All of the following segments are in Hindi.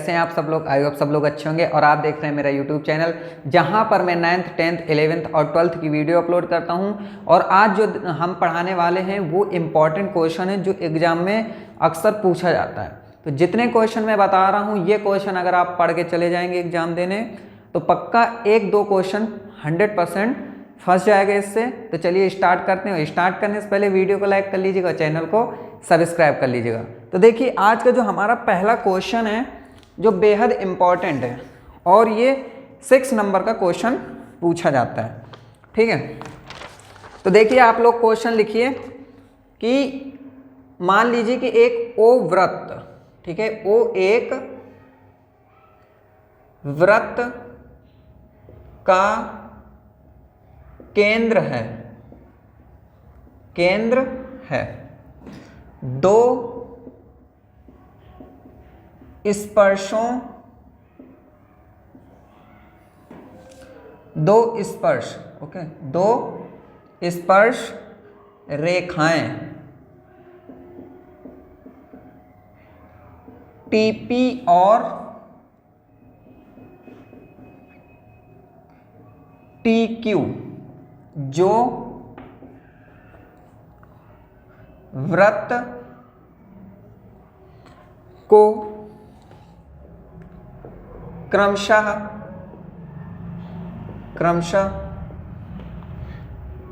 कैसे हैं आप सब लोग। आई होप सब लोग अच्छे होंगे और आप देख रहे हैं मेरा यूट्यूब चैनल जहां पर मैं 9th 10th 11th और 12th की वीडियो अपलोड करता हूं। और आज जो हम पढ़ाने वाले हैं वो इम्पॉर्टेंट क्वेश्चन है जो एग्जाम में अक्सर पूछा जाता है। तो जितने क्वेश्चन मैं बता रहा हूँ ये क्वेश्चन अगर आप पढ़ के चले जाएंगे एग्जाम देने तो पक्का 1-2 क्वेश्चन 100% फंस जाएगा इससे। तो चलिए स्टार्ट करते हैं। स्टार्ट करने से पहले वीडियो को लाइक कर लीजिएगा, चैनल को सब्सक्राइब कर लीजिएगा। तो देखिए आज का जो हमारा पहला क्वेश्चन है जो बेहद इम्पॉर्टेंट है और ये 6 नंबर का क्वेश्चन पूछा जाता है। ठीक है, तो देखिए आप लोग क्वेश्चन लिखिए कि मान लीजिए कि एक ओ वृत्त, ठीक है, ओ एक वृत्त का केंद्र है, केंद्र है, 2 स्पर्शों, 2 स्पर्श, ओके, 2 स्पर्श रेखाएं टीपी और टीक्यू जो वृत्त को क्रमशः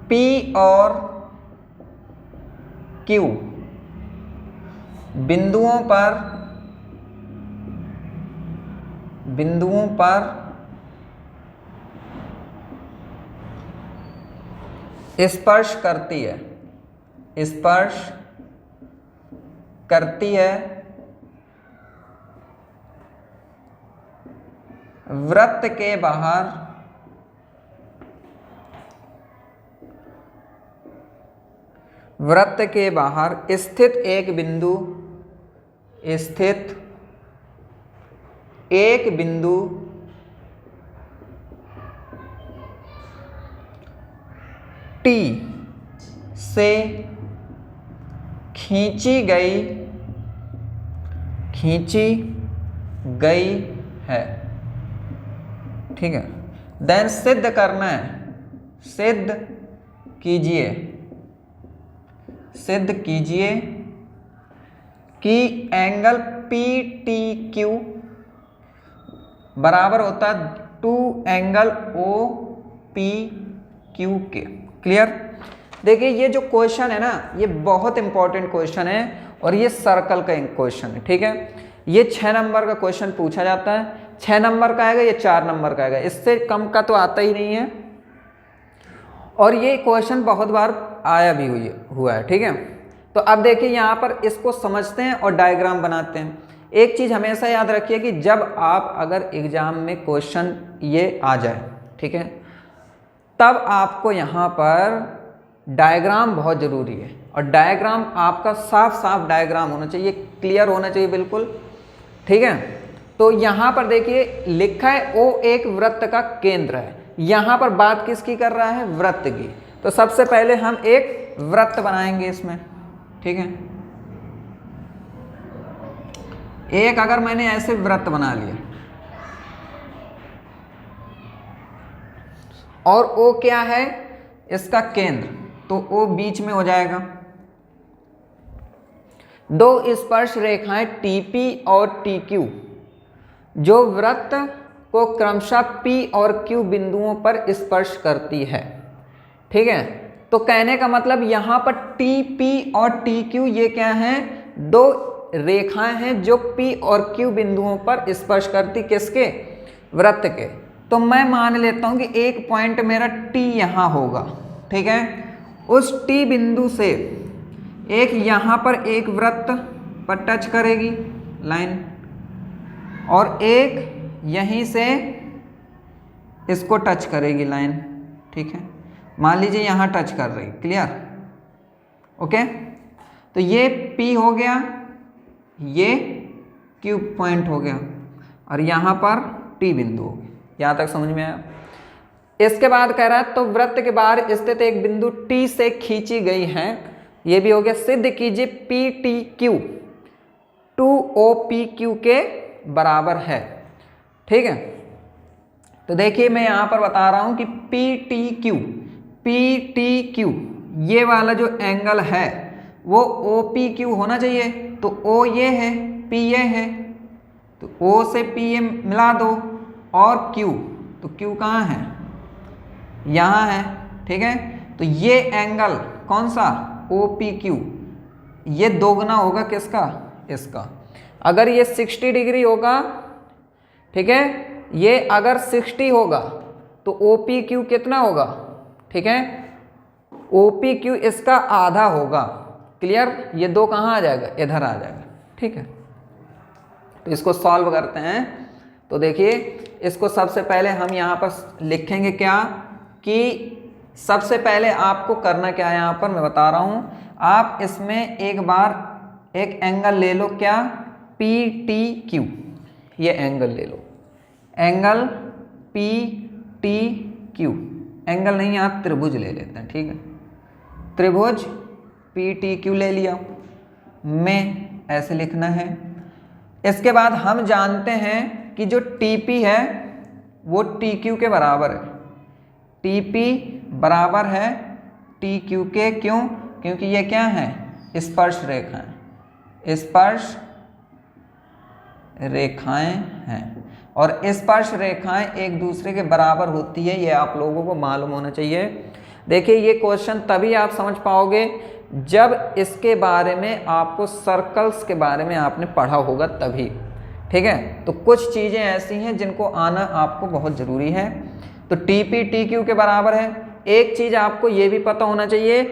P और Q बिंदुओं पर स्पर्श करती है, वृत्त के बाहर स्थित एक बिंदु T से खींची गई है। ठीक है, देन सिद्ध करना है, सिद्ध कीजिए कि एंगल PTQ बराबर होता है 2 एंगल OPQ के। क्लियर। देखिए ये जो क्वेश्चन है ना ये बहुत इंपॉर्टेंट क्वेश्चन है और ये सर्कल का क्वेश्चन है। ठीक है, ये 6 नंबर का क्वेश्चन पूछा जाता है। 6 नंबर का आएगा, ये 4 नंबर का आएगा, इससे कम का तो आता ही नहीं है। और ये क्वेश्चन बहुत बार आया भी हुआ है। ठीक है, तो अब देखिए यहाँ पर इसको समझते हैं और डायग्राम बनाते हैं। एक चीज़ हमेशा याद रखिए कि जब आप अगर एग्जाम में क्वेश्चन ये आ जाए, ठीक है, तब आपको यहाँ पर डायग्राम बहुत ज़रूरी है और डायग्राम आपका साफ डायग्राम होना चाहिए, क्लियर होना चाहिए बिल्कुल। ठीक है, तो यहाँ पर देखिए लिखा है ओ एक वृत्त का केंद्र है। यहाँ पर बात किसकी कर रहा है? वृत्त की। तो सबसे पहले हम एक वृत्त बनाएंगे इसमें। ठीक है, एक अगर मैंने ऐसे वृत्त बना लिया और ओ क्या है? इसका केंद्र, तो ओ बीच में हो जाएगा। 2 स्पर्श रेखाएं TP और TQ जो वृत्त को क्रमशः P और Q बिंदुओं पर स्पर्श करती है। ठीक है, तो कहने का मतलब यहाँ पर TP और TQ ये क्या हैं? 2 रेखाएं हैं जो P और Q बिंदुओं पर स्पर्श करती, किसके? वृत्त के। तो मैं मान लेता हूं कि एक पॉइंट मेरा T यहाँ होगा। ठीक है, उस T बिंदु से एक यहाँ पर एक वृत्त पर टच करेगी लाइन और एक यहीं से इसको टच करेगी लाइन। ठीक है, मान लीजिए यहाँ टच कर रही। क्लियर? ओके, तो ये P हो गया, ये Q पॉइंट हो गया और यहाँ पर T बिंदु हो गया। यहाँ तक समझ में आया? इसके बाद कह रहा है तो वृत्त के बाहर स्थित एक बिंदु T से खींची गई है। ये भी हो गया। सिद्ध कीजिए PTQ 2OPQ के बराबर है। ठीक है, तो देखिए मैं यहाँ पर बता रहा हूँ कि पी टी क्यू ये वाला जो एंगल है वो ओ पी क्यू होना चाहिए। तो ओ ये है, पी ये है, तो ओ से पी ये मिला दो, और क्यू, तो क्यू कहाँ है, यहाँ है। ठीक है, तो ये एंगल कौन सा, ओ पी क्यू, ये दोगुना होगा किसका, इसका। अगर ये 60 डिग्री होगा, ठीक है, ये अगर 60 होगा तो ओ पी क्यू कितना होगा, ठीक है, ओ पी क्यू इसका आधा होगा। क्लियर, ये दो कहाँ आ जाएगा, इधर आ जाएगा। ठीक है, तो इसको सॉल्व करते हैं। तो देखिए इसको सबसे पहले हम यहाँ पर लिखेंगे क्या, कि सबसे पहले आपको करना क्या है, यहाँ पर मैं बता रहा हूँ। आप इसमें एक बार एक एंगल ले लो, क्या, पी टी क्यू, ये एंगल ले लो, angle P T Q, angle नहीं यहाँ त्रिभुज ले लेते हैं। ठीक है, त्रिभुज पी टी क्यू ले लिया, में ऐसे लिखना है। इसके बाद हम जानते हैं कि जो टी पी है वो टी क्यू के बराबर है, टी पी बराबर है टी क्यू के। क्यों, क्योंकि ये क्या है, स्पर्श रेखाएं, स्पर्श रेखाएं हैं, और स्पर्श रेखाएं एक दूसरे के बराबर होती है, ये आप लोगों को मालूम होना चाहिए। देखिए ये क्वेश्चन तभी आप समझ पाओगे जब इसके बारे में आपको सर्कल्स के बारे में आपने पढ़ा होगा तभी। ठीक है, तो कुछ चीज़ें ऐसी हैं जिनको आना आपको बहुत ज़रूरी है। तो टी पी टी क्यू के बराबर है। एक चीज़ आपको ये भी पता होना चाहिए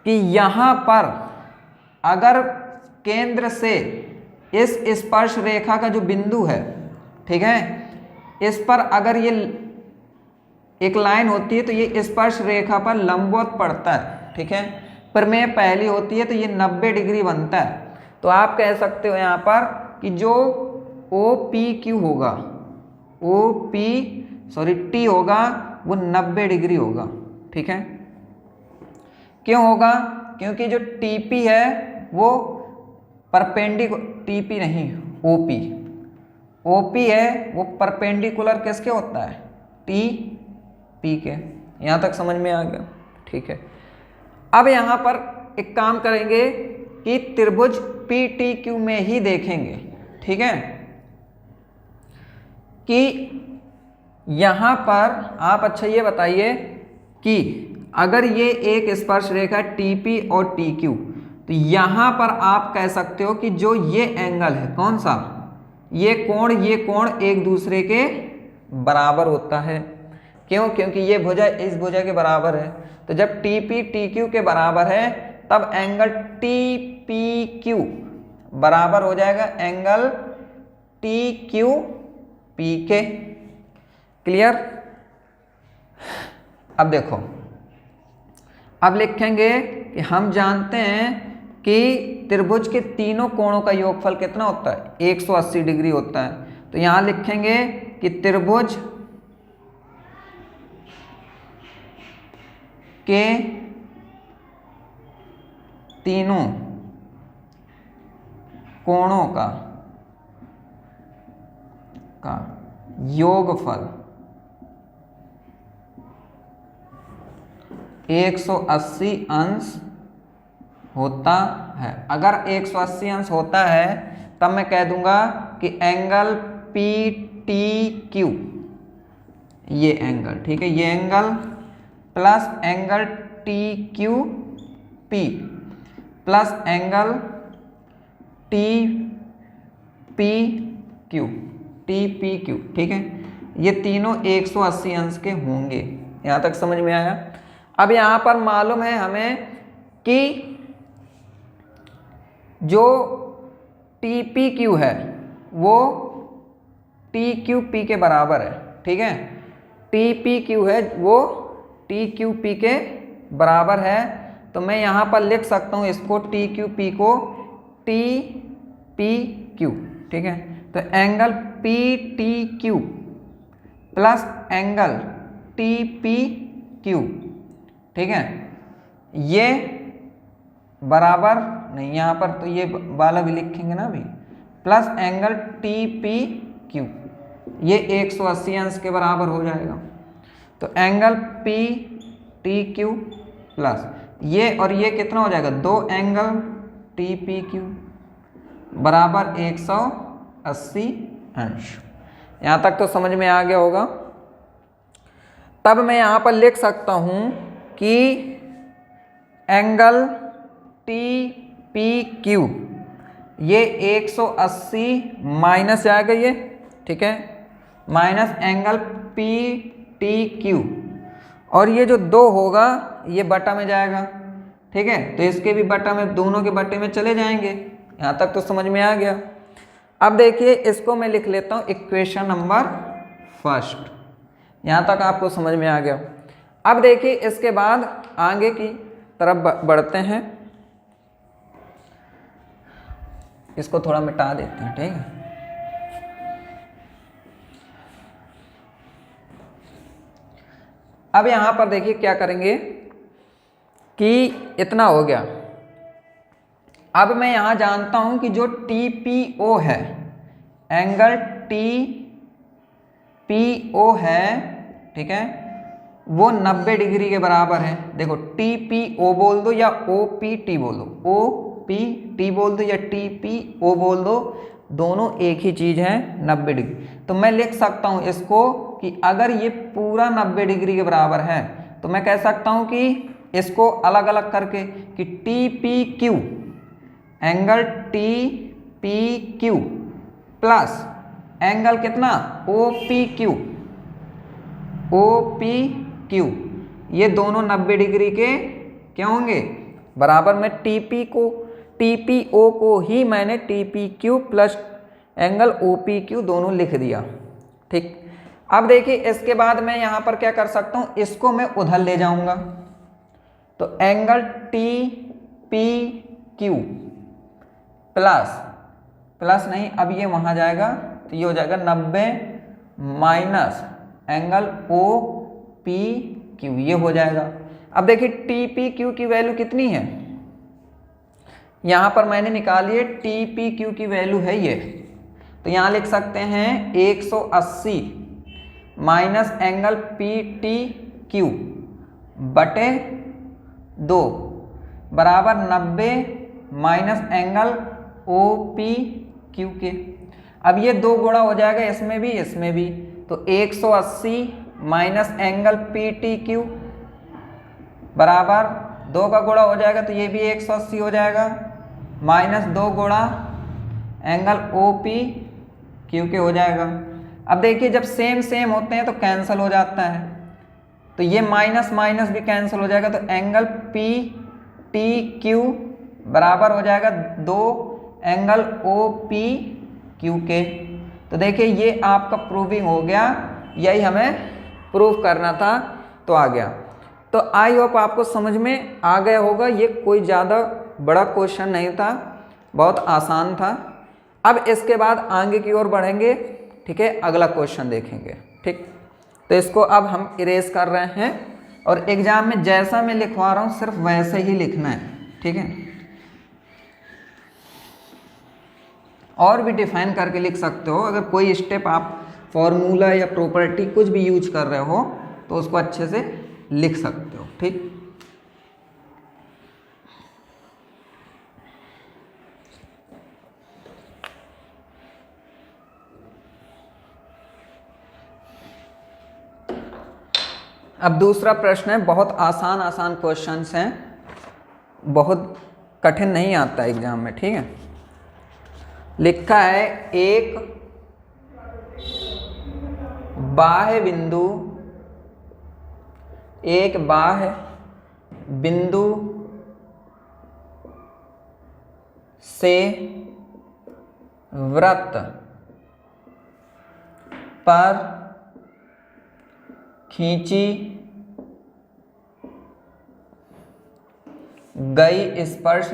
कि यहाँ पर अगर केंद्र से इस स्पर्श रेखा का जो बिंदु है, ठीक है, इस पर अगर ये एक लाइन होती है तो ये स्पर्श रेखा पर लंबवत पड़ता है। ठीक है, प्रमेय पहली होती है तो ये 90 डिग्री बनता है। तो आप कह सकते हो यहाँ पर कि जो ओ पी क्यू होगा, ओ पी टी होगा, वो 90 डिग्री होगा। ठीक है, क्यों होगा, क्योंकि जो टी पी है वो टी पी नहीं, ओ पी है वो परपेंडिकुलर किसके होता है, टी पी के। यहाँ तक समझ में आ गया। ठीक है, अब यहाँ पर एक काम करेंगे कि त्रिभुज पी टी क्यू में ही देखेंगे। ठीक है, कि यहाँ पर आप अच्छा ये बताइए कि अगर ये एक स्पर्श रेखा टी पी और टी क्यू, तो यहाँ पर आप कह सकते हो कि जो ये एंगल है कौन सा, ये कोण एक दूसरे के बराबर होता है। क्यों, क्योंकि ये भुजा इस भुजा के बराबर है। तो जब टी पी टी क्यू के बराबर है तब एंगल टी पी क्यू बराबर हो जाएगा एंगल टी क्यू पी के। क्लियर, अब देखो, अब लिखेंगे कि हम जानते हैं कि त्रिभुज के तीनों कोणों का योगफल कितना होता है, 180 डिग्री होता है। तो यहां लिखेंगे कि त्रिभुज के तीनों कोणों का योगफल 180 अंश होता है। अगर 180 अंश होता है तब मैं कह दूंगा कि एंगल पी टी क्यू, ये एंगल, ठीक है, ये angle plus angle T Q P plus angle T P Q, ठीक है, ये तीनों 180 अंश के होंगे। यहाँ तक समझ में आया। अब यहाँ पर मालूम है हमें कि जो टी पी क्यू है वो टी क्यू पी के बराबर है। ठीक है, टी पी क्यू है वो टी क्यू पी के बराबर है। तो मैं यहाँ पर लिख सकता हूँ इसको टी क्यू पी को टी पी क्यू। ठीक है, तो angle P T Q plus angle T P Q, ठीक है, ये बराबर नहीं, यहाँ पर तो ये वाला भी लिखेंगे ना अभी, plus angle T P Q, ये 180 अंश के बराबर हो जाएगा। तो angle P T Q plus ये और ये कितना हो जाएगा, 2 एंगल टी पी क्यू बराबर 180 अंश। यहाँ तक तो समझ में आ गया होगा। तब मैं यहाँ पर लिख सकता हूँ कि एंगल टी पी क्यू ये 180 माइनस जाएगा ये, ठीक है, minus angle P T Q, और ये जो 2 होगा ये बटा में जाएगा, ठीक है, तो इसके भी बटा में, दोनों के बटे में चले जाएंगे। यहाँ तक तो समझ में आ गया। अब देखिए इसको मैं लिख लेता हूँ इक्वेशन नंबर फर्स्ट। यहाँ तक आपको समझ में आ गया। अब देखिए इसके बाद आगे की तरफ बढ़ते हैं। इसको थोड़ा मिटा देते हैं, ठीक है। अब यहाँ पर देखिए क्या करेंगे कि इतना हो गया। अब मैं यहाँ जानता हूँ कि जो TPO है, एंगल TPO है, ठीक है, वो 90 डिग्री के बराबर है। देखो TPO बोल दो या OPT बोल दो, OPT बोल दो या TPO बोल दो, दोनों एक ही चीज़ है, 90 डिग्री। तो मैं लिख सकता हूँ इसको कि अगर ये पूरा 90 डिग्री के बराबर है तो मैं कह सकता हूँ कि इसको अलग अलग करके कि TPQ, angle TPQ plus angle कितना OPQ, OPQ, ये दोनों 90 डिग्री के क्या होंगे, बराबर में TPO को ही मैंने TPQ प्लस एंगल OPQ दोनों लिख दिया, ठीक। अब देखिए इसके बाद मैं यहाँ पर क्या कर सकता हूँ, इसको मैं उधर ले जाऊँगा, तो एंगल TPQ प्लस नहीं, अब ये वहाँ जाएगा तो ये हो जाएगा 90 माइनस एंगल OPQ, ये हो जाएगा। अब देखिए TPQ की वैल्यू कितनी है, यहाँ पर मैंने निकाली है, TPQ की वैल्यू है ये, तो यहाँ लिख सकते हैं 180 माइनस एंगल PTQ बटे 2 बराबर 90 माइनस एंगल OPQ के। अब ये 2 गुणा हो जाएगा इसमें भी, तो 180 माइनस एंगल PTQ बराबर 2 का गुणा हो जाएगा, तो ये भी 180 हो जाएगा, माइनस 2 गुणा एंगल OPQ के हो जाएगा। अब देखिए जब सेम होते हैं तो कैंसिल हो जाता है, तो ये माइनस माइनस भी कैंसिल हो जाएगा, तो एंगल PTQ बराबर हो जाएगा 2 एंगल OPQ के। तो देखिए ये आपका प्रूविंग हो गया, यही हमें प्रूव करना था, तो आ गया। तो आई होप आपको समझ में आ गया होगा। ये कोई ज़्यादा बड़ा क्वेश्चन नहीं था, बहुत आसान था। अब इसके बाद आगे की ओर बढ़ेंगे, ठीक है, अगला क्वेश्चन देखेंगे, ठीक। तो इसको अब हम इरेज कर रहे हैं और एग्जाम में जैसा मैं लिखवा रहा हूँ सिर्फ वैसे ही लिखना है, ठीक है। और भी डिफाइन करके लिख सकते हो, अगर कोई स्टेप आप फॉर्मूला या प्रॉपर्टी कुछ भी यूज कर रहे हो तो उसको अच्छे से लिख सकते हो, ठीक। अब दूसरा प्रश्न है, बहुत आसान क्वेश्चंस हैं, बहुत कठिन नहीं आता एग्जाम में, ठीक है। लिखा है एक बाह्य बिंदु से वृत्त पर खींची गई स्पर्श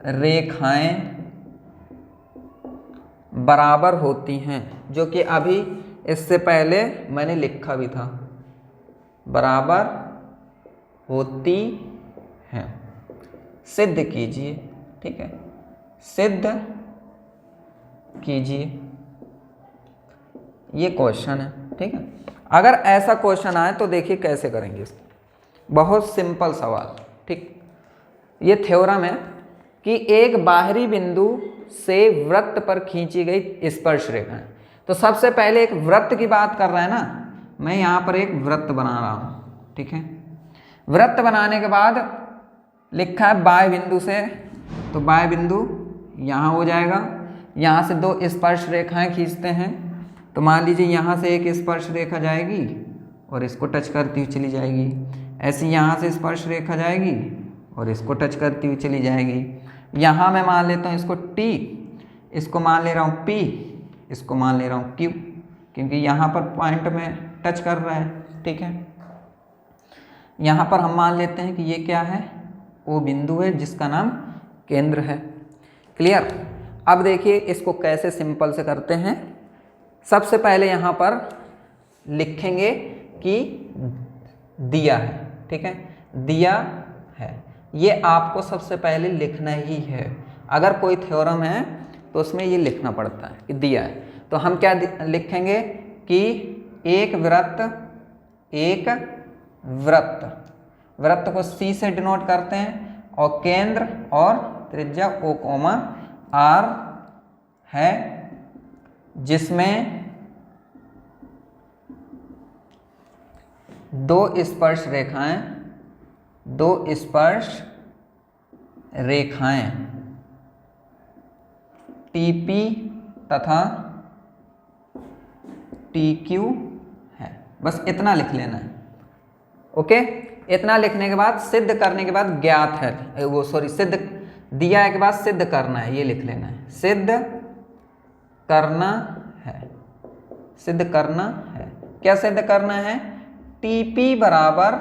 रेखाएं बराबर होती हैं, जो कि अभी इससे पहले मैंने लिखा भी था, बराबर होती हैं। सिद्ध कीजिए। ठीक है, सिद्ध कीजिए, ये क्वेश्चन है। ठीक है, अगर ऐसा क्वेश्चन आए तो देखिए कैसे करेंगे इसको। बहुत सिंपल सवाल। ठीक, ये थ्योरम है कि एक बाहरी बिंदु से वृत्त पर खींची गई स्पर्श रेखा है। तो सबसे पहले एक वृत्त की बात कर रहा है ना, मैं यहाँ पर एक वृत्त बना रहा हूँ। ठीक है, वृत्त बनाने के बाद लिखा है बाह्य बिंदु से, तो बाह्य बिंदु यहाँ हो जाएगा। यहाँ से दो स्पर्श रेखाएं खींचते हैं, तो मान लीजिए यहाँ से एक स्पर्श रेखा जाएगी और इसको टच करती हुई चली जाएगी, ऐसी यहाँ से स्पर्श रेखा जाएगी और इसको टच करती हुई चली जाएगी। यहाँ मैं मान लेता हूँ इसको T, इसको मान ले रहा हूँ P, इसको मान ले रहा हूँ Q, क्योंकि यहाँ पर पॉइंट में टच कर रहा है। ठीक है, यहाँ पर हम मान लेते हैं कि ये क्या है, वो बिंदु है जिसका नाम केंद्र है। क्लियर। अब देखिए इसको कैसे सिंपल से करते हैं। सबसे पहले यहाँ पर लिखेंगे कि दिया है। ठीक है, दिया है, ये आपको सबसे पहले लिखना ही है। अगर कोई थ्योरम है तो उसमें ये लिखना पड़ता है कि दिया है। तो हम क्या लिखेंगे कि एक वृत्त, एक वृत्त, वृत्त को C से डिनोट करते हैं और केंद्र और त्रिज्या O, R है, जिसमें दो स्पर्श रेखाएं TP तथा TQ है। बस इतना लिख लेना है। ओके, इतना लिखने के बाद सिद्ध करने के बाद ज्ञात है, वो सॉरी सिद्ध दिया है के बाद सिद्ध करना है, ये लिख लेना है। सिद्ध करना है, सिद्ध करना है। क्या सिद्ध करना है? TP बराबर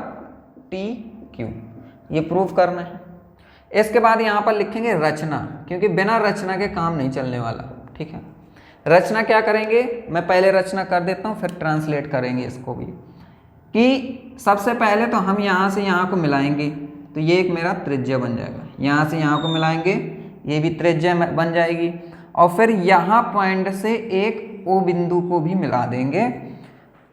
TQ, ये प्रूफ करना है। इसके बाद यहाँ पर लिखेंगे रचना, क्योंकि बिना रचना के काम नहीं चलने वाला। ठीक है, रचना क्या करेंगे, मैं पहले रचना कर देता हूँ फिर ट्रांसलेट करेंगे इसको भी। कि सबसे पहले तो हम यहाँ से यहाँ को मिलाएंगे, तो ये एक मेरा त्रिज्या बन जाएगा। यहाँ से यहाँ को मिलाएंगे, ये भी त्रिज्या बन जाएगी। और फिर यहाँ पॉइंट से एक O बिंदु को भी मिला देंगे।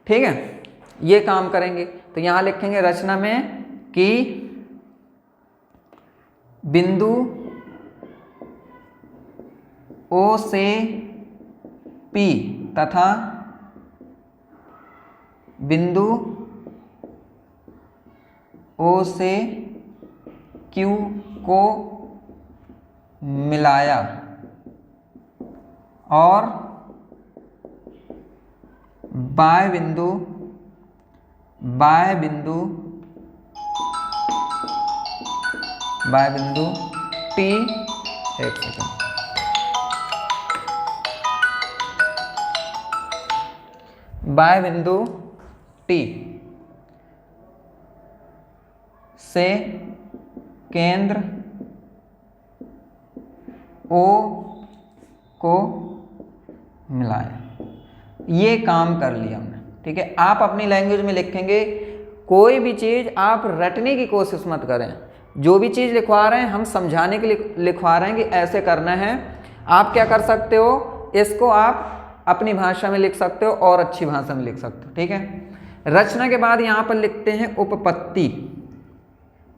ठीक है, ये काम करेंगे। तो यहाँ लिखेंगे रचना में कि बिंदु O से P तथा बिंदु O से Q को मिलाया और बाह्य बिंदु T, एक सेकंड, बाह्य बिंदु T से केंद्र O को मिलाया। ये काम कर लिया हमने। ठीक है, आप अपनी लैंग्वेज में लिखेंगे। कोई भी चीज़ आप रटने की कोशिश मत करें। जो भी चीज़ लिखवा रहे हैं हम समझाने के लिए लिखवा रहे हैं कि ऐसे करना है। आप क्या कर सकते हो, इसको आप अपनी भाषा में लिख सकते हो और अच्छी भाषा में लिख सकते हो। ठीक है, रचना के बाद यहाँ पर लिखते हैं उपपत्ति।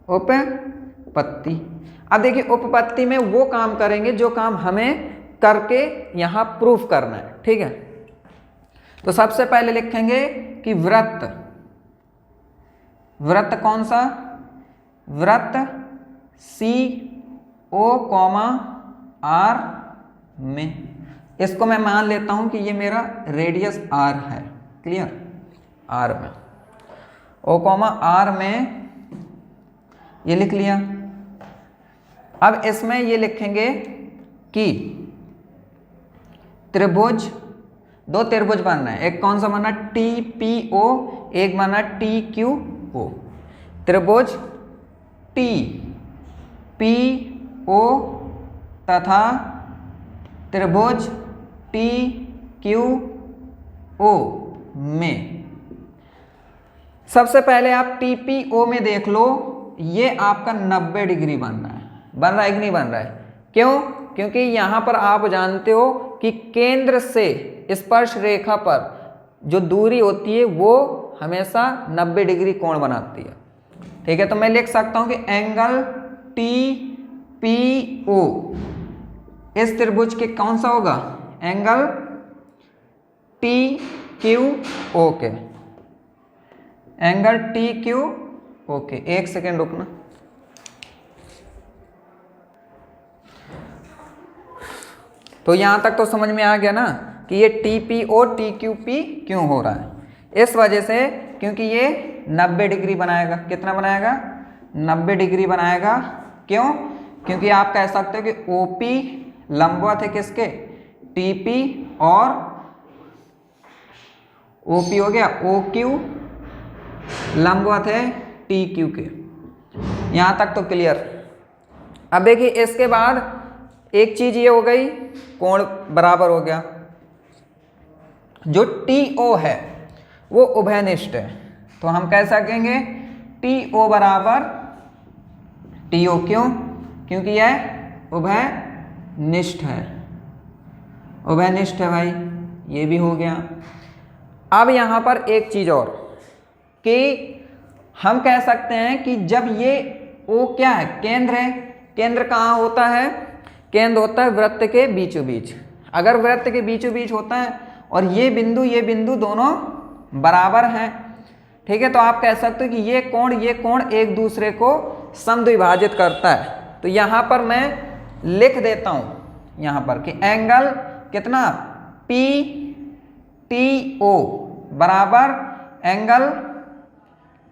उपपत्ति, अब देखिए उपपत्ति में वो काम करेंगे जो काम हमें करके यहाँ प्रूफ करना है। ठीक है, तो सबसे पहले लिखेंगे कि वृत्त, वृत्त कौन सा, वृत्त CO, R में, इसको मैं मान लेता हूं कि ये मेरा रेडियस R है। क्लियर, R में, O, R में ये लिख लिया। अब इसमें ये लिखेंगे कि त्रिभुज, दो त्रिभुज बनना है। एक कौन सा बनना, TPO, एक बनना TQO। त्रिभुज TPO तथा त्रिभुज TQO में, सबसे पहले आप TPO में देख लो, ये आपका 90 डिग्री बनना है। बन रहा है कि नहीं बन रहा है? क्यों? क्योंकि यहाँ पर आप जानते हो कि केंद्र से स्पर्श रेखा पर जो दूरी होती है वो हमेशा 90 डिग्री कोण बनाती है। ठीक है, तो मैं लिख सकता हूं कि एंगल TPO इस त्रिभुज के कौन सा होगा? एंगल TQO के, एंगल TQO के। एक सेकेंड रुकना। तो यहां तक तो समझ में आ गया ना कि ये TPO TQP क्यों हो रहा है? इस वजह से क्योंकि ये 90 डिग्री बनाएगा। कितना बनाएगा? 90 डिग्री बनाएगा। क्यों? क्योंकि आप कह सकते हो कि OP लंबवत है किसके? TP, और OP हो गया OQ लंबवत है TQ के। यहां तक तो क्लियर। अब देखिए इसके बाद एक चीज ये हो गई, कोण बराबर हो गया। जो TO है वो उभयनिष्ठ है, तो हम कह सकेंगे TO बराबर TO। क्यों? क्योंकि यह उभयनिष्ठ है, उभयनिष्ठ है भाई। ये भी हो गया। अब यहाँ पर एक चीज और कि हम कह सकते हैं कि जब ये O क्या है? केंद्र है। केंद्र कहाँ होता है? केंद्र होता है वृत्त के बीचों बीच। अगर वृत्त के बीचों बीच होता है और ये बिंदु दोनों बराबर हैं, ठीक है, तो आप कह सकते हो कि ये कोण एक दूसरे को समद्विभाजित करता है। तो यहां पर मैं लिख देता हूं यहां पर कि एंगल कितना? PTO बराबर एंगल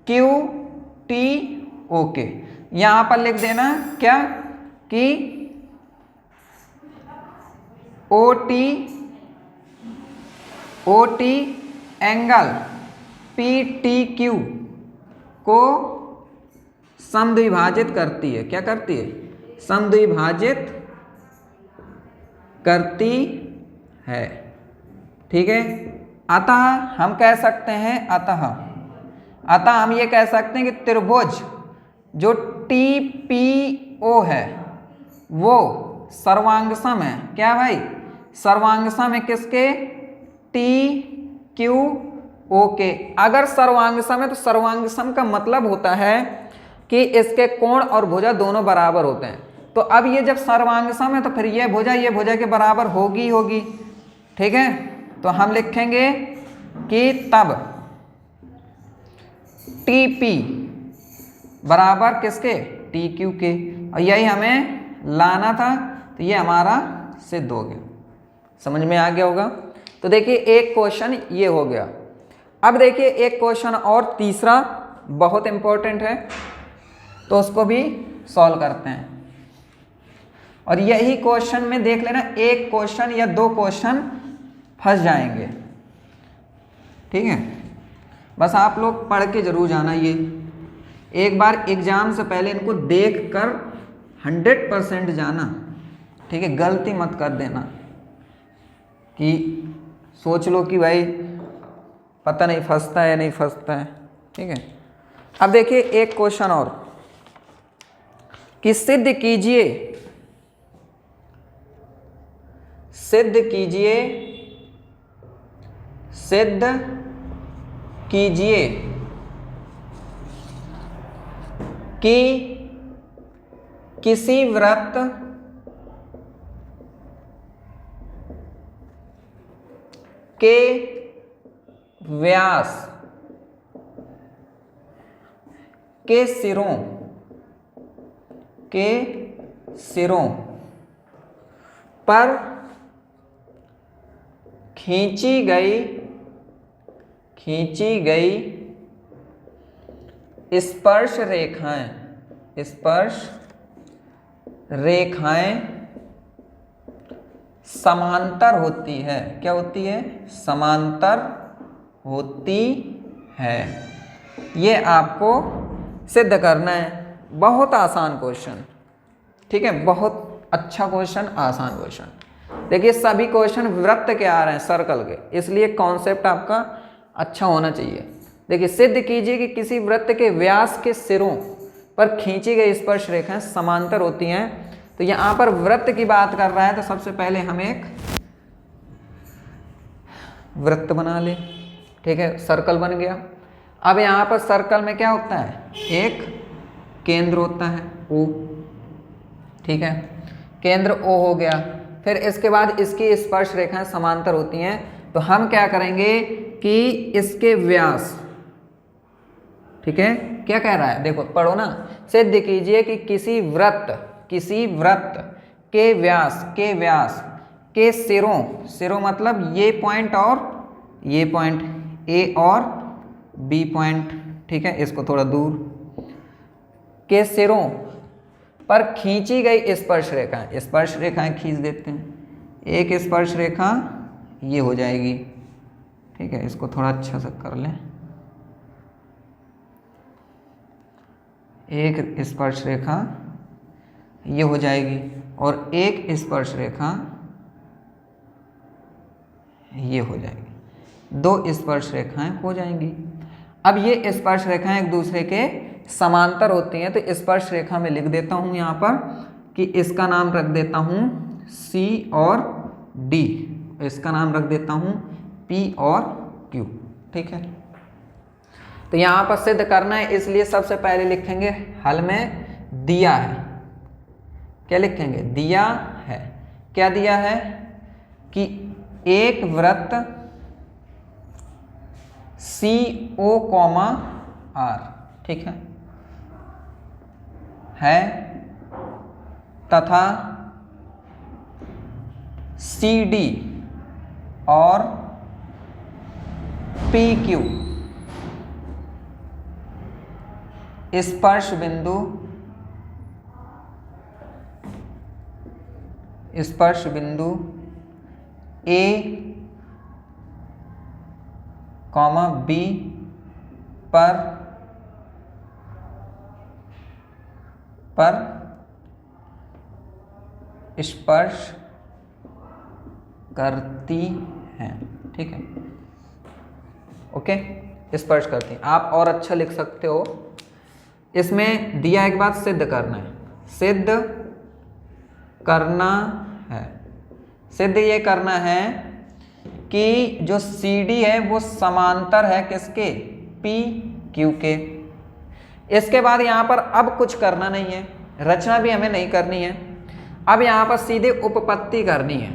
QTO के। यहां पर लिख देना क्या कि OT एंगल PTQ को समद्विभाजित करती है। क्या करती है? समद्विभाजित करती है। ठीक है, अतः हम कह सकते हैं अतः हम ये कह सकते हैं कि त्रिभुज जो TPO है वो सर्वांगसम है। क्या भाई? सर्वांगसम है किसके? TQO के। अगर सर्वांगसम है तो सर्वांगसम का मतलब होता है कि इसके कोण और भुजा दोनों बराबर होते हैं। तो अब ये जब सर्वांगसम है तो फिर ये भुजा के बराबर होगी। ठीक है, तो हम लिखेंगे कि तब TP बराबर किसके? TQ के। और यही हमें लाना था, तो ये हमारा सिद्ध हो गया। समझ में आ गया होगा। तो देखिए एक क्वेश्चन ये हो गया। अब देखिए एक क्वेश्चन और तीसरा बहुत इंपॉर्टेंट है, तो उसको भी सॉल्व करते हैं। और यही क्वेश्चन में देख लेना, एक क्वेश्चन या दो क्वेश्चन फंस जाएंगे। ठीक है, बस आप लोग पढ़ के जरूर जाना। ये एक बार एग्जाम से पहले इनको देख कर 100% जाना। ठीक है, गलती मत कर देना कि सोच लो कि भाई पता नहीं फंसता है या नहीं फंसता है। ठीक है, अब देखिए एक क्वेश्चन और कि सिद्ध कीजिए कि किसी वृत्त के व्यास के सिरों पर खींची गई स्पर्श रेखाएं समांतर होती है। क्या होती है? समांतर होती है। ये आपको सिद्ध करना है। बहुत आसान क्वेश्चन। ठीक है, बहुत अच्छा क्वेश्चन, आसान क्वेश्चन। देखिए सभी क्वेश्चन वृत्त के आ रहे हैं, सर्कल के, इसलिए कॉन्सेप्ट आपका अच्छा होना चाहिए। देखिए सिद्ध कीजिए कि किसी वृत्त के व्यास के सिरों पर खींची गई स्पर्श रेखाएं समांतर होती हैं। तो यहाँ पर वृत्त की बात कर रहा है, तो सबसे पहले हम एक वृत्त बना ले, ठीक है, सर्कल बन गया। अब यहाँ पर सर्कल में क्या होता है, एक केंद्र होता है O, ठीक है, केंद्र O हो गया। फिर इसके बाद इसकी स्पर्श रेखाएं समांतर होती हैं, तो हम क्या करेंगे कि इसके व्यास, ठीक है, क्या कह रहा है, देखो पढ़ो ना, सिद्ध कीजिए कि किसी वृत्त के व्यास के सिरों मतलब ये पॉइंट और ये पॉइंट A और B पॉइंट, ठीक है, इसको थोड़ा दूर, के सिरों पर खींची गई स्पर्श रेखाएं खींच देते हैं। एक स्पर्श रेखा ये हो जाएगी, ठीक है, इसको थोड़ा अच्छा सा कर लें। एक स्पर्श रेखा ये हो जाएगी और एक स्पर्श रेखा ये हो जाएगी, दो स्पर्श रेखाएं हो जाएंगी। अब ये स्पर्श रेखाएं एक दूसरे के समांतर होती हैं, तो स्पर्श रेखा में लिख देता हूं यहाँ पर कि इसका नाम रख देता हूं C और D, इसका नाम रख देता हूं P और Q, ठीक है। तो यहाँ पर सिद्ध करना है, इसलिए सबसे पहले लिखेंगे हल में दिया है, क्या लिखेंगे, दिया है, क्या दिया है कि एक वृत्त COR, ठीक है तथा CD और PQ स्पर्श बिंदु A, B पर स्पर्श करती हैं, ठीक है, ओके, स्पर्श करती हैं। आप और अच्छा लिख सकते हो। इसमें दिया एक बात सिद्ध करना है, सिद्ध ये करना है कि जो CD है वो समांतर है किसके, PQ के। इसके बाद यहाँ पर अब कुछ करना नहीं है, रचना भी हमें नहीं करनी है, अब यहाँ पर सीधे उपपत्ति करनी है,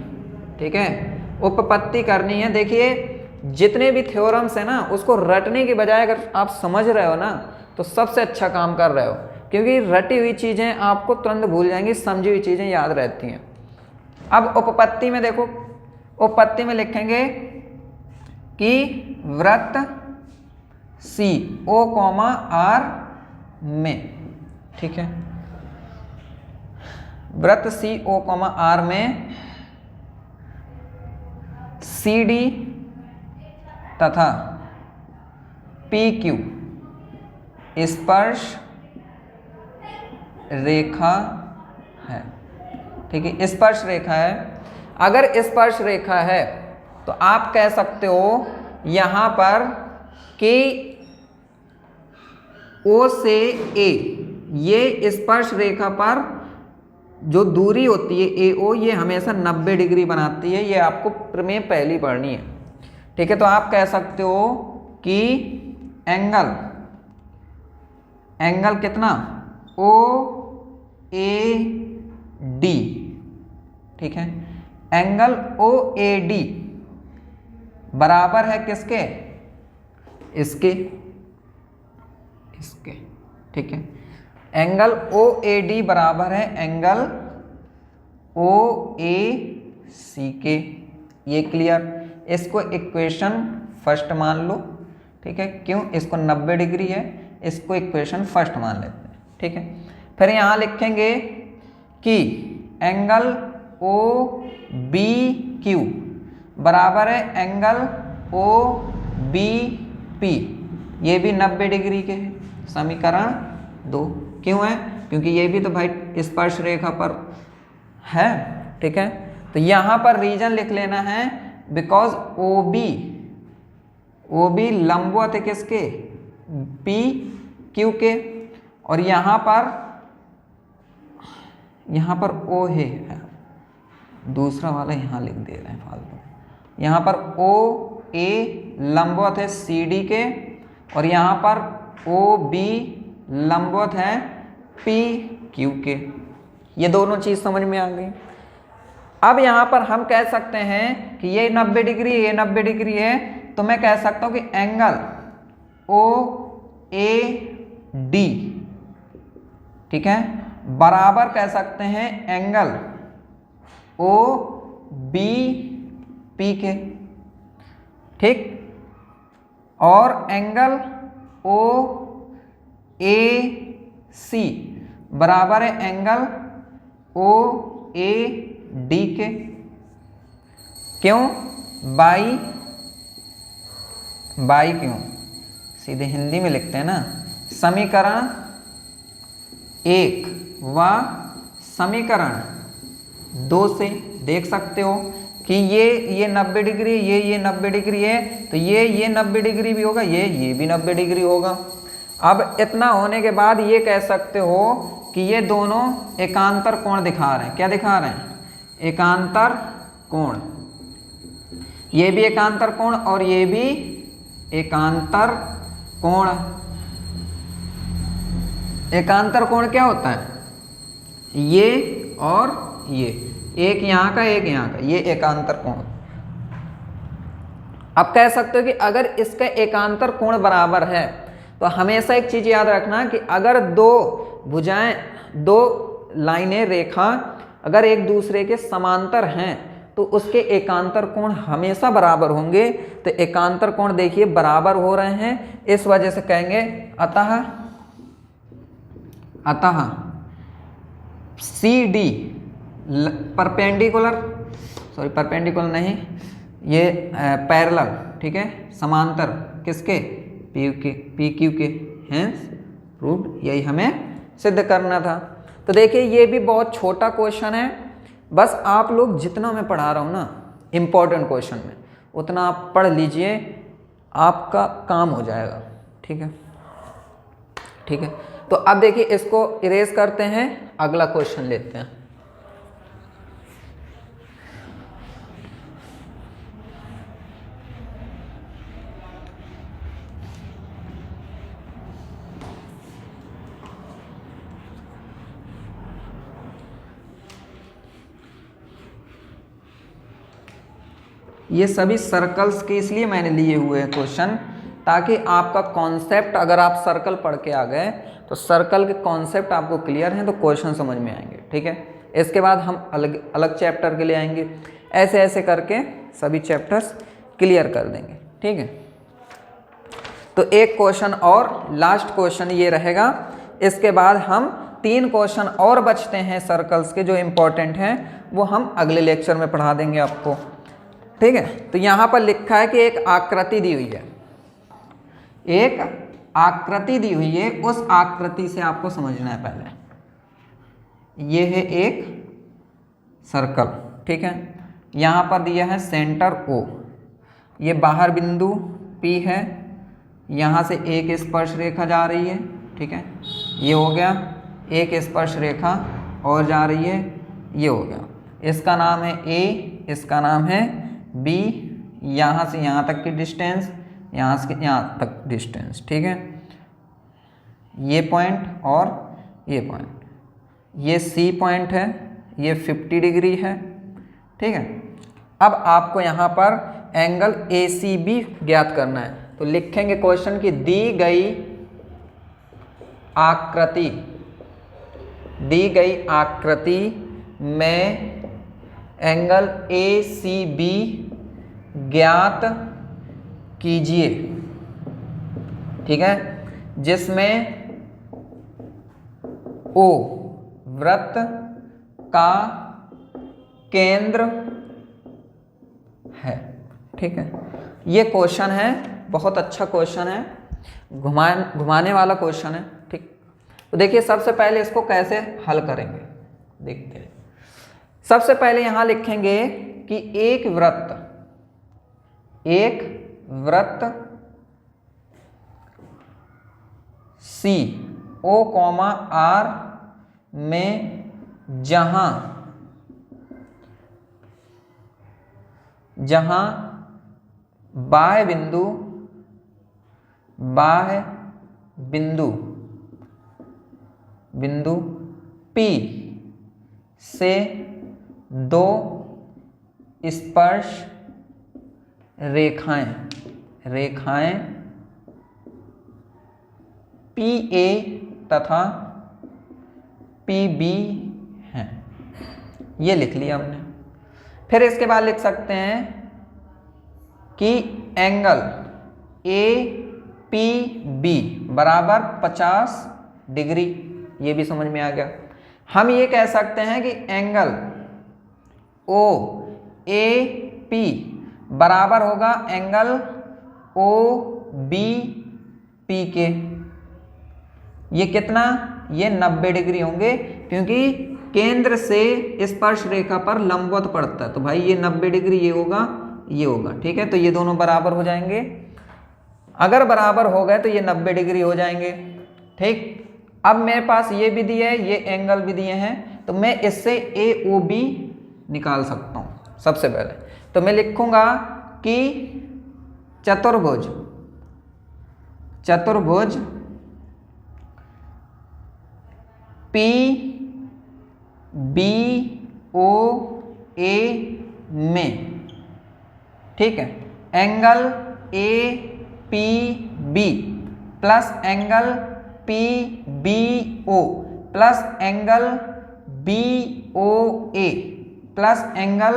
ठीक है, उपपत्ति करनी है। देखिए जितने भी थ्योरम्स है ना, उसको रटने की बजाय अगर आप समझ रहे हो ना, तो सबसे अच्छा काम कर रहे हो, क्योंकि रटी हुई चीज़ें आपको तुरंत भूल जाएंगी, समझी हुई चीज़ें याद रहती हैं। अब उपपत्ति में देखो, उपपत्ति में लिखेंगे कि वृत्त COR में, ठीक है, वृत्त COR में CD तथा PQ स्पर्श रेखा है, ठीक है, स्पर्श रेखा है। अगर स्पर्श रेखा है तो आप कह सकते हो यहां पर कि O से A, ये स्पर्श रेखा पर जो दूरी होती है AO, ये हमेशा 90 डिग्री बनाती है, ये आपको प्रमेय पहली पढ़नी है, ठीक है। तो आप कह सकते हो कि एंगल कितना, OAD, ठीक है, एंगल OAD बराबर है किसके, इसके, ठीक है, एंगल OAD बराबर है एंगल OAC के। ये क्लियर, इसको इक्वेशन फर्स्ट मान लो, ठीक है, क्यों, इसको 90 डिग्री है, इसको इक्वेशन फर्स्ट मान लेते हैं, ठीक है। फिर यहाँ लिखेंगे कि एंगल OBQ बराबर है एंगल OBP, ये भी 90 डिग्री के है, समीकरण 2। क्यों है, क्योंकि ये भी तो भाई स्पर्श रेखा पर है, ठीक है। तो यहाँ पर रीजन लिख लेना है, बिकॉज OB लंबवत है किसके, PQ के, और यहाँ पर ओ है, दूसरा वाला यहाँ लिख दे रहे हैं फालतू। यहाँ पर ओ ए लंबवत है सी डी के, और यहाँ पर ओ बी लंबवत है पी क्यू के। ये दोनों चीज़ समझ में आ गई। अब यहाँ पर हम कह सकते हैं कि ये 90 डिग्री, ये 90 डिग्री है, तो मैं कह सकता हूँ कि एंगल ओ ए डी, ठीक है, बराबर कह सकते हैं एंगल ओ बी पी के, ठीक, और एंगल ओ ए सी बराबर है एंगल ओ ए डी के। क्यों? बाई क्यों? सीधे हिंदी में लिखते हैं ना, समीकरण 1 व समीकरण 2 से देख सकते हो कि ये 90 डिग्री, ये 90 डिग्री है, तो ये 90 डिग्री भी होगा, ये भी 90 डिग्री होगा। अब इतना होने के बाद ये कह सकते हो कि ये दोनों एकांतर कोण दिखा रहे हैं। क्या दिखा रहे हैं? एकांतर कोण। ये भी एकांतर कोण और ये भी एकांतर कोण। एकांतर कोण क्या होता है? ये और ये, एक यहाँ का एक यहाँ का, ये एकांतर कोण। अब कह सकते हो कि अगर इसका एकांतर कोण बराबर है, तो हमेशा एक चीज याद रखना कि अगर दो भुजाएं, दो लाइनें, रेखा अगर एक दूसरे के समांतर हैं तो उसके एकांतर कोण हमेशा बराबर होंगे। तो एकांतर कोण देखिए बराबर हो रहे हैं, इस वजह से कहेंगे अतः सी डी परपेंडिकुलर नहीं, ये पैरेलल, ठीक है, समांतर किसके? पी क्यू के। Hence proved. यही हमें सिद्ध करना था। तो देखिए ये भी बहुत छोटा क्वेश्चन है, बस आप लोग जितना मैं पढ़ा रहा हूँ ना इम्पोर्टेंट क्वेश्चन में, उतना आप पढ़ लीजिए, आपका काम हो जाएगा। ठीक है, ठीक है। तो अब देखिए इसको इरेज करते हैं, अगला क्वेश्चन लेते हैं। ये सभी सर्कल्स के इसलिए मैंने लिए हुए हैं क्वेश्चन, ताकि आपका कॉन्सेप्ट, अगर आप सर्कल पढ़ के आ गए तो सर्कल के कॉन्सेप्ट आपको क्लियर हैं तो क्वेश्चन समझ में आएंगे। ठीक है, इसके बाद हम अलग अलग चैप्टर के लिए आएंगे, ऐसे ऐसे करके सभी चैप्टर्स क्लियर कर देंगे। ठीक है, तो एक क्वेश्चन और लास्ट क्वेश्चन ये रहेगा, इसके बाद हम 3 क्वेश्चन और बचते हैं सर्कल्स के जो इम्पोर्टेंट हैं, वो हम अगले लेक्चर में पढ़ा देंगे आपको। ठीक है, तो यहाँ पर लिखा है कि एक आकृति दी हुई है, एक आकृति दी हुई है, उस आकृति से आपको समझना है पहले। ये है एक सर्कल, ठीक है, यहाँ पर दिया है सेंटर O, ये बाहर बिंदु P है, यहाँ से एक स्पर्श रेखा जा रही है। ठीक है, ये हो गया एक स्पर्श रेखा और जा रही है, ये हो गया, इसका नाम है A, इसका नाम है B, यहाँ से यहाँ तक की डिस्टेंस, यहाँ से यहाँ तक डिस्टेंस। ठीक है, ये पॉइंट और ये पॉइंट, ये C पॉइंट है, ये 50 डिग्री है। ठीक है, अब आपको यहाँ पर एंगल ACB ज्ञात करना है, तो लिखेंगे क्वेश्चन की दी गई आकृति में एंगल ACB ज्ञात कीजिए। ठीक है, जिसमें O वृत्त का केंद्र है। ठीक है, ये क्वेश्चन है, बहुत अच्छा क्वेश्चन है, घुमाने वाला क्वेश्चन है। ठीक, तो देखिए सबसे पहले इसको कैसे हल करेंगे देखते हैं। सबसे पहले यहां लिखेंगे कि एक वृत्त C O, R में जहां बाह्य बिंदु P से दो स्पर्श रेखाएं PA तथा PB हैं। ये लिख लिया हमने। फिर इसके बाद लिख सकते हैं कि एंगल APB बराबर 50 डिग्री। ये भी समझ में आ गया। हम ये कह सकते हैं कि एंगल OAP बराबर होगा एंगल OBP के। ये कितना? ये 90 डिग्री होंगे, क्योंकि केंद्र से स्पर्श रेखा पर लंबवत पड़ता है। तो भाई ये 90 डिग्री ये होगा, ये होगा। ठीक है, तो ये दोनों बराबर हो जाएंगे। अगर बराबर हो गए तो ये 90 डिग्री हो जाएंगे। ठीक, अब मेरे पास ये भी दिए है, ये एंगल भी दिए हैं, तो मैं इससे AOB निकाल सकता हूं। सबसे पहले तो मैं लिखूंगा कि चतुर्भुज PBOA में, ठीक है, angle APB plus angle PBO plus angle BOA plus angle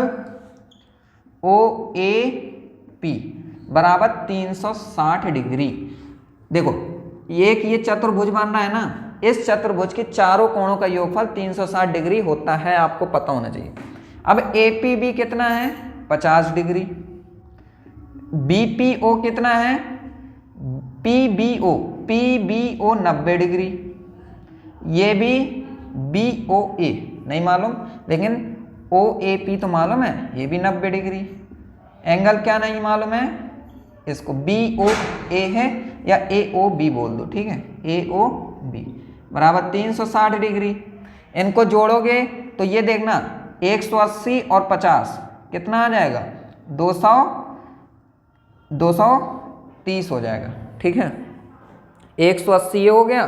OAP बराबर 360 डिग्री। देखो एक ये चतुर्भुज बन रहा है ना, इस चतुर्भुज के चारों कोणों का योगफल 360 डिग्री होता है, आपको पता होना चाहिए। अब APB कितना है? 50 डिग्री। BPO कितना है? PBO 90 degree. ये भी BOA नहीं मालूम, लेकिन OAP तो मालूम है, ये भी 90 डिग्री। एंगल क्या नहीं मालूम है? इसको BOA है या AOB बोल दो। ठीक है, AOB बराबर 360 डिग्री। इनको जोड़ोगे तो ये देखना 180 और 50 कितना आ जाएगा? 230 हो जाएगा। ठीक है, 180 ये हो गया,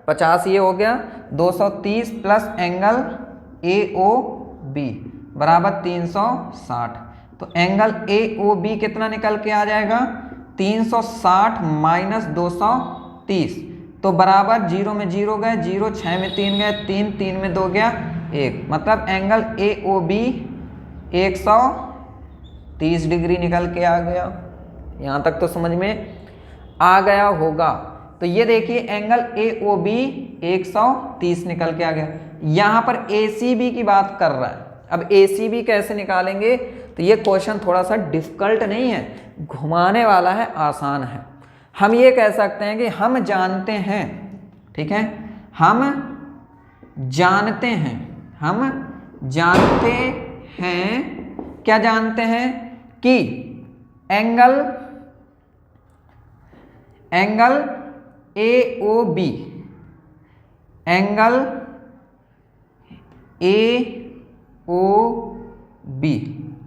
50 ये हो गया, 230 प्लस एंगल AOB बराबर 360। तो एंगल AOB कितना निकल के आ जाएगा? 360 माइनस 230, तो बराबर 0 में 0 गए, 0 6 में 3 गए, 3 3 में 2 गया 1, मतलब एंगल AOB 130 डिग्री निकल के आ गया। यहाँ तक तो समझ में आ गया होगा। तो ये देखिए एंगल AOB 130 निकल के आ गया। यहाँ पर ACB की बात कर रहा है। अब ACB कैसे निकालेंगे? तो ये क्वेश्चन थोड़ा सा डिफिकल्ट नहीं है, घुमाने वाला है, आसान है। हम ये कह सकते हैं कि हम जानते हैं, ठीक है, हम जानते हैं क्या जानते हैं कि एंगल AOB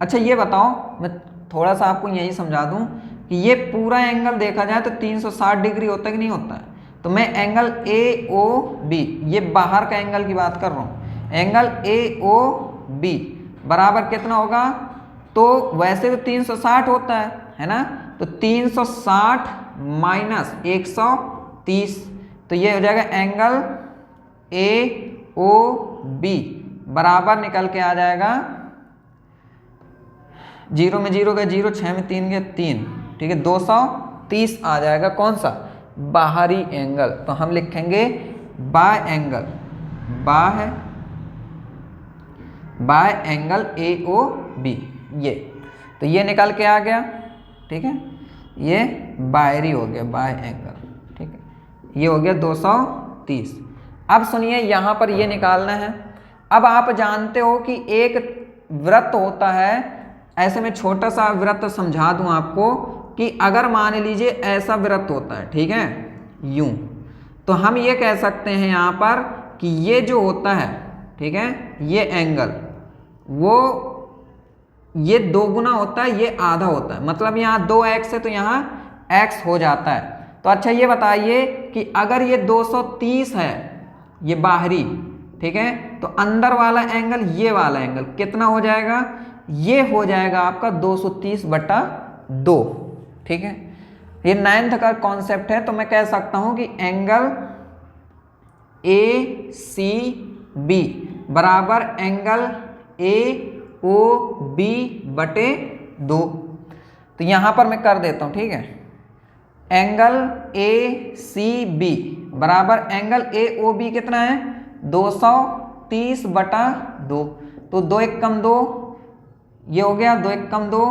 अच्छा ये बताओ, मैं थोड़ा सा आपको यही समझा दूं कि ये पूरा एंगल देखा जाए तो 360 डिग्री होता है कि नहीं होता है? तो मैं एंगल AOB, ये बाहर का एंगल की बात कर रहा हूं, एंगल AOB बराबर कितना होगा? तो वैसे तो 360 होता है ना, तो 360 माइनस 130, तो ये हो जाएगा एंगल AOB बराबर निकल के आ जाएगा, 0 में 0 गए 0, 6 में 3 गए 3, ठीक है, 230 आ जाएगा। कौन सा? बाहरी एंगल। तो हम लिखेंगे बाय एंगल AOB, ये तो ये निकल के आ गया। ठीक है, ये बाहरी हो गया, बाय एंगल। ठीक है, ये हो गया 230। अब सुनिए यहाँ पर ये निकालना है। अब आप जानते हो कि एक वृत्त होता है, ऐसे में छोटा सा वृत्त समझा दूं आपको कि अगर मान लीजिए ऐसा वृत्त होता है, ठीक है, यूं, तो हम ये कह सकते हैं यहाँ पर कि ये जो होता है, ठीक है, ये एंगल वो ये 2 गुना होता है, ये आधा होता है, मतलब यहाँ 2x है तो यहाँ x हो जाता है। तो अच्छा ये बताइए कि अगर ये 230 है, ये बाहरी, ठीक है, तो अंदर वाला एंगल, ये वाला एंगल कितना हो जाएगा, ये हो जाएगा आपका 230/2, ठीक है। ये 9th का कॉन्सेप्ट है, तो मैं कह सकता हूं कि एंगल ACB बराबर एंगल AOB/2। तो यहां पर मैं कर देता हूं, ठीक है, एंगल ACB बराबर एंगल AOB कितना है 230/2। तो 2 एकम 2 ये हो गया, 2 एकम 2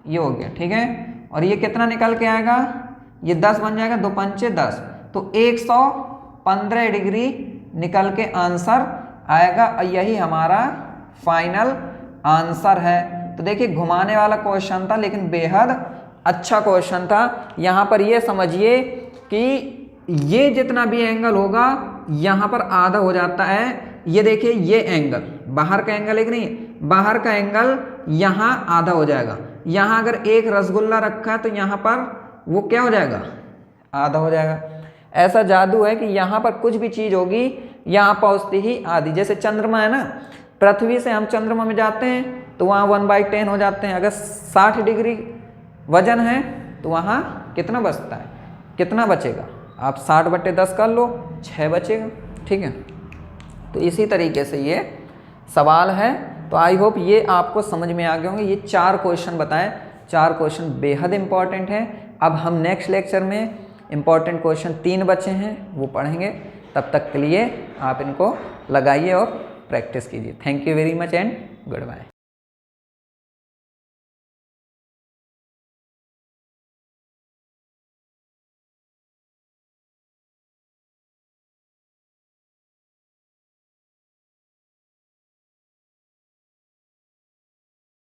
ये हो गया, ठीक है। और ये कितना निकल के आएगा, ये 10 बन जाएगा, 2 पंचे 10, तो 115 डिग्री निकल के आंसर आएगा। और यही हमारा फाइनल आंसर है। तो देखिए घुमाने वाला क्वेश्चन था, लेकिन बेहद अच्छा क्वेश्चन था। यहाँ पर ये समझिए कि ये जितना भी एंगल होगा यहाँ पर आधा हो जाता है। ये देखिए ये एंगल, बाहर का एंगल एक नहीं, बाहर का एंगल यहाँ आधा हो जाएगा। यहाँ अगर एक रसगुल्ला रखा है तो यहाँ पर वो क्या हो जाएगा, आधा हो जाएगा। ऐसा जादू है कि यहाँ पर कुछ भी चीज़ होगी यहाँ पहुँचती ही आधी। जैसे चंद्रमा है ना, पृथ्वी से हम चंद्रमा में जाते हैं तो वहाँ 1/10 हो जाते हैं। अगर 60 डिग्री वजन है तो वहाँ कितना बचता है, कितना बचेगा, आप 60/10 कर लो, 6 बचेगा, ठीक है। तो इसी तरीके से ये सवाल है। तो आई होप ये आपको समझ में आ गए होंगे। ये 4 क्वेश्चन बताएं, 4 क्वेश्चन बेहद इंपॉर्टेंट हैं। अब हम नेक्स्ट लेक्चर में इंपॉर्टेंट क्वेश्चन 3 बचे हैं वो पढ़ेंगे। तब तक के लिए आप इनको लगाइए और प्रैक्टिस कीजिए। Thank you very much and good bye.